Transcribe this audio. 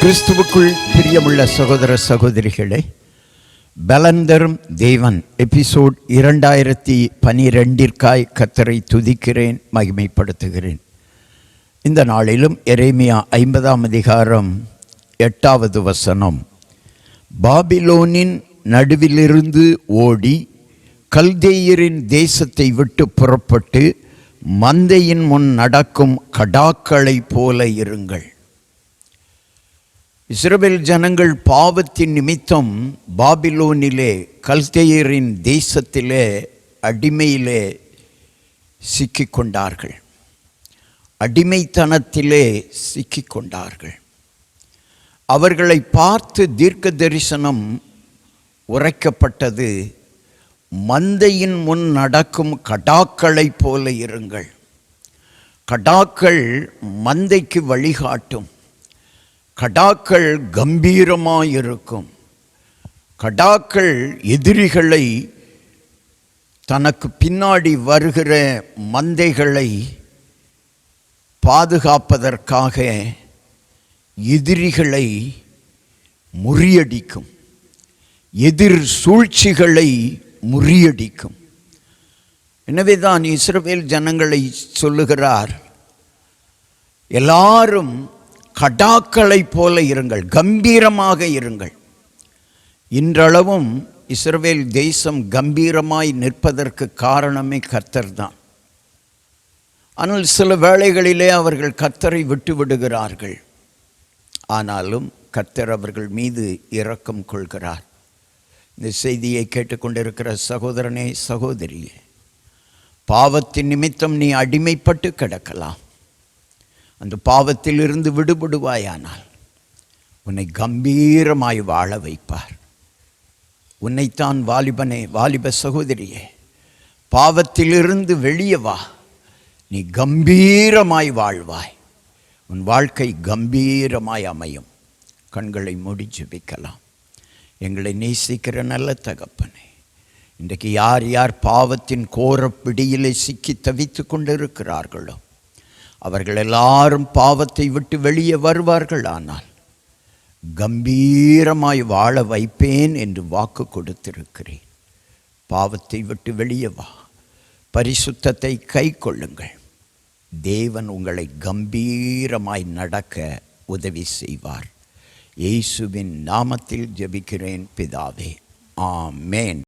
கிறிஸ்துவுக்குள் பிரியமுள்ள சகோதர சகோதரிகளே, பலந்தரும் தேவன் எபிசோட் 2012 கர்த்தரை துதிக்கிறேன், மகிமைப்படுத்துகிறேன். இந்த நாளிலும் எரேமியா 50 அதிகாரம் 8வது வசனம், பாபிலோனின் நடுவிலிருந்து ஓடி கல்தேயரின் தேசத்தை விட்டு புறப்பட்டு மந்தையின் முன் நடக்கும் கடாக்களை போல இருங்கள். இஸ்ரவேல் ஜனங்கள் பாவத்தின் நிமித்தம் பாபிலோனிலே கல்தேயரின் தேசத்திலே அடிமையிலே சிக்கிக்கொண்டார்கள். அடிமைத்தனத்திலே சிக்கிக்கொண்டார்கள். அவர்களை பார்த்து தீர்க்க தரிசனம் உரைக்கப்பட்டது, மந்தையின் முன் நடக்கும் கடாக்களை போல இருங்கள். கடாக்கள் மந்தைக்கு வழிகாட்டும். கடாக்கள் கம்பீரமாயிருக்கும். கடாக்கள் எதிரிகளை, தனக்கு பின்னாடி வருகிற மந்தைகளை பாதுகாப்பதற்காக எதிரிகளை முறியடிக்கும். எதிர் சூழ்ச்சிகளை முறியடிக்கும். எனவேதான் இஸ்ரவேல் ஜனங்களை சொல்லுகிறார், எல்லாரும் கடாக்களை போல இருங்கள், கம்பீரமாக இருங்கள். இன்றளவும் இஸ்ரவேல் தேசம் கம்பீரமாய் நிற்பதற்கு காரணமே கர்த்தர் தான். ஆனால் சில வேளைகளிலே அவர்கள் கர்த்தரை விட்டு விடுகிறார்கள். ஆனாலும் கர்த்தர் அவர்கள் மீது இரக்கம் கொள்கிறார். இந்த செய்தியை கேட்டுக்கொண்டிருக்கிற சகோதரனே, சகோதரியே, பாவத்தின் நிமித்தம் நீ அடிமைப்பட்டு கிடக்கலாம். அந்த பாவத்திலிருந்து விடுபடுவாயானால் உன்னை கம்பீரமாய் வாழ வைப்பார். உன்னைத்தான் வாலிபனே, வாலிப சகோதரியே, பாவத்திலிருந்து வெளியே வா, நீ கம்பீரமாய் வாழ்வாய். உன் வாழ்க்கை கம்பீரமாய் அமையும். கண்களை மூடி ஜெபிக்கலாம். எங்களை நேசிக்கிற நல்ல தகப்பனே, இன்றைக்கு யார் யார் பாவத்தின் கோர பிடியிலே சிக்கி தவித்து கொண்டிருக்கிறார்களோ அவர்கள் எல்லாரும் பாவத்தை விட்டு வெளியே வருவார்கள். ஆனால் கம்பீரமாய் வாழ வைப்பேன் என்று வாக்கு கொடுத்திருக்கிறேன். பாவத்தை விட்டு வெளியே வா, பரிசுத்தத்தை கை கொள்ளுங்கள். தேவன் உங்களை கம்பீரமாய் நடக்க உதவி செய்வார். இயேசுவின் நாமத்தில் ஜெபிக்கிறேன் பிதாவே, ஆமென்.